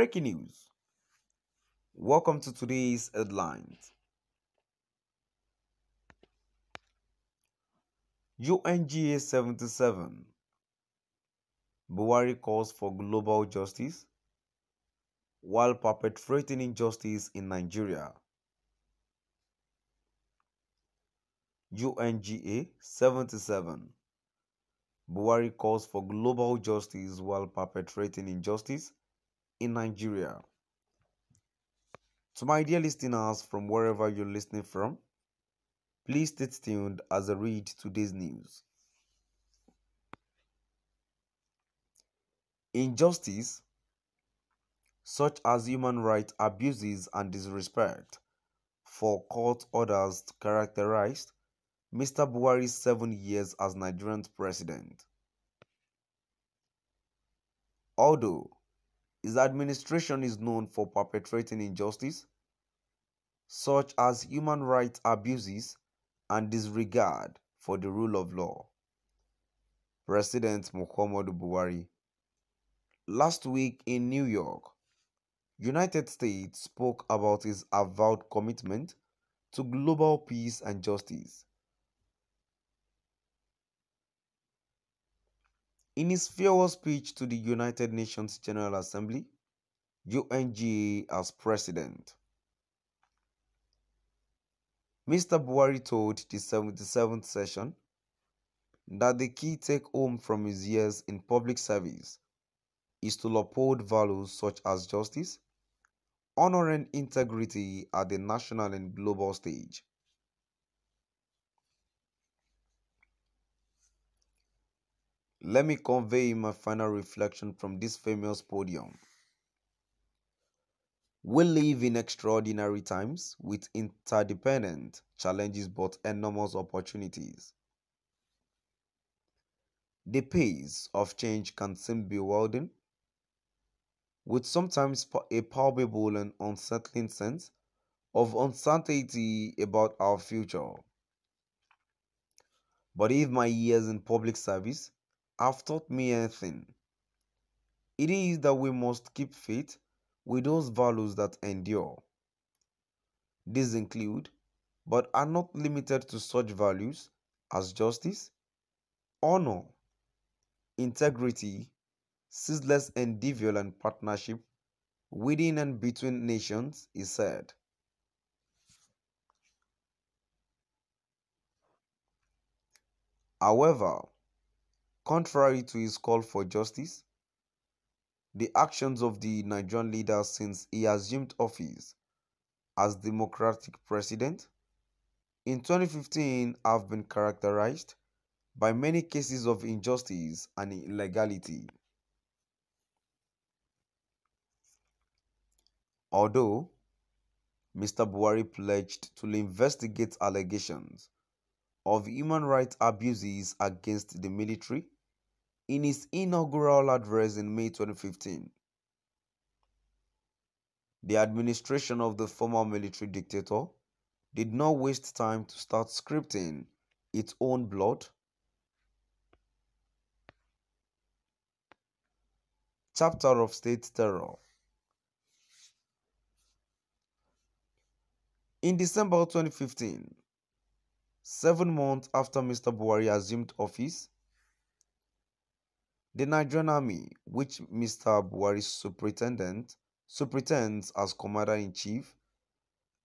Breaking news. Welcome to today's headlines. UNGA 77. Buhari calls for global justice while perpetrating injustice in Nigeria. UNGA 77. Buhari calls for global justice while perpetrating injustice in Nigeria. To my dear listeners from wherever you're listening from, please stay tuned as I read today's news. Injustice, such as human rights abuses and disrespect for court orders, characterized Mr. Buhari's 7 years as Nigerian president. Although his administration is known for perpetrating injustice, such as human rights abuses and disregard for the rule of law, President Muhammadu Buhari, last week in New York, United States, spoke about his avowed commitment to global peace and justice. In his farewell speech to the United Nations General Assembly, UNGA as president, Mr. Buhari told the 77th session that the key take-home from his years in public service is to uphold values such as justice, honor and integrity at the national and global stage. Let me convey my final reflection from this famous podium. We live in extraordinary times with interdependent challenges but enormous opportunities. The pace of change can seem bewildering, with sometimes a palpable and unsettling sense of uncertainty about our future. But if my years in public service have taught me anything, it is that we must keep faith with those values that endure. These include, but are not limited to, such values as justice, honor, integrity, ceaseless endeavor and partnership within and between nations, he said. However, contrary to his call for justice, the actions of the Nigerian leader since he assumed office as democratic president in 2015 have been characterized by many cases of injustice and illegality. Although Mr. Buhari pledged to investigate allegations of human rights abuses against the military in his inaugural address in May 2015, the administration of the former military dictator did not waste time to start scripting its own blood chapter of state terror. In December 2015, 7 months after Mr. Buhari assumed office, the Nigerian Army, which Mr. Buhari superintends as Commander-in-Chief,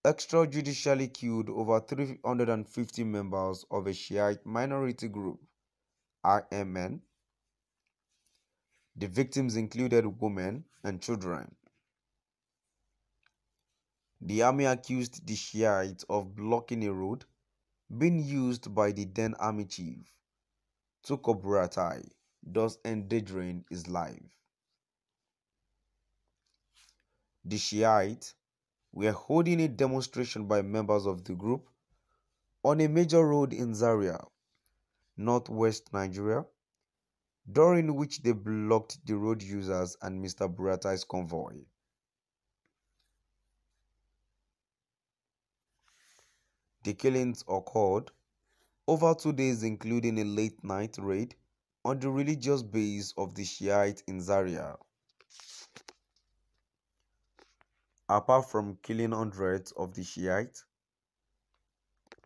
extrajudicially killed over 350 members of a Shiite minority group, IMN. The victims included women and children. The army accused the Shiites of blocking a road being used by the then army chief, Buratai, thus endangering his life. The Shiites were holding a demonstration by members of the group on a major road in Zaria, northwest Nigeria, during which they blocked the road users and Mr. Buratai's convoy. The killings occurred over 2 days, including a late-night raid on the religious base of the Shiites in Zaria. Apart from killing hundreds of the Shiites,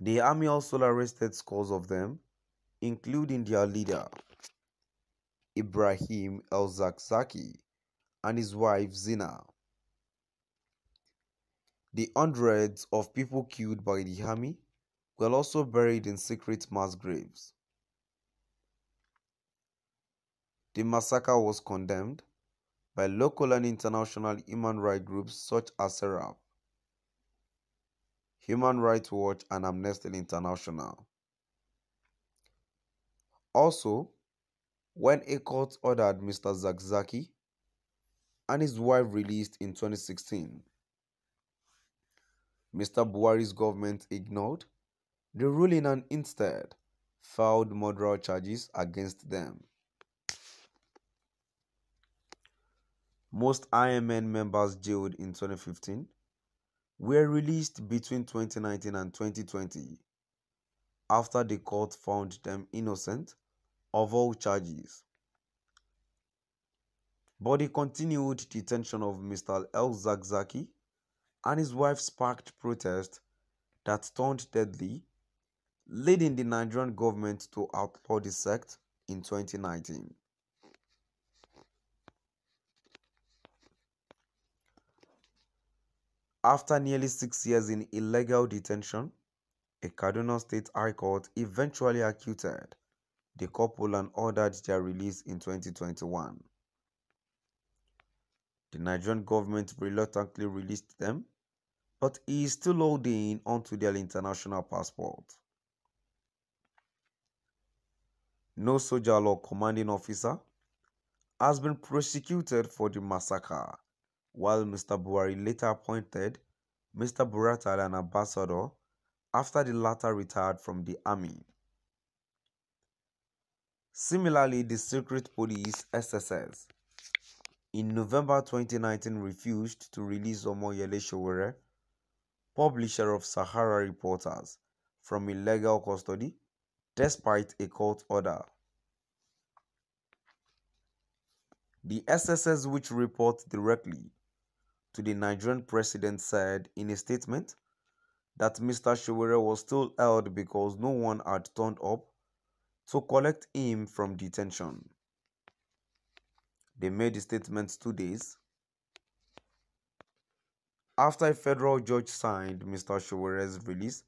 the army also arrested scores of them, including their leader, Ibrahim el-Zakzaki, and his wife Zina. The hundreds of people killed by the army were also buried in secret mass graves. The massacre was condemned by local and international human rights groups such as SERAP, Human Rights Watch, and Amnesty International. Also, when a court ordered Mr. Zakzaki and his wife released in 2016, Mr. Buhari's government ignored the ruling and instead filed murder charges against them. Most IMN members jailed in 2015 were released between 2019 and 2020 after the court found them innocent of all charges. But the continued detention of Mr. el-Zakzaki and his wife sparked protests that turned deadly, leading the Nigerian government to outlaw the sect in 2019. After nearly 6 years in illegal detention, a Kaduna State High Court eventually acquitted the couple and ordered their release in 2021. The Nigerian government reluctantly released them, but he is still holding onto their international passport. No soldier or commanding officer has been prosecuted for the massacre, while Mr. Buhari later appointed Mr. Buratai an ambassador after the latter retired from the army. Similarly, the secret police SSS in November 2019 refused to release Omoyele Sowore, publisher of Sahara Reporters, from illegal custody despite a court order. The SSS, which reports directly to the Nigerian president, said in a statement that Mr. Sowore was still held because no one had turned up to collect him from detention. They made the statement 2 days after a federal judge signed Mr. Showore's release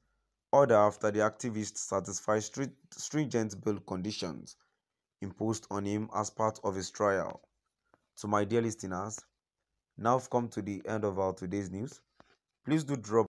order after the activist satisfied stringent bail conditions imposed on him as part of his trial. To my dear listeners, now I've come to the end of our today's news. Please do drop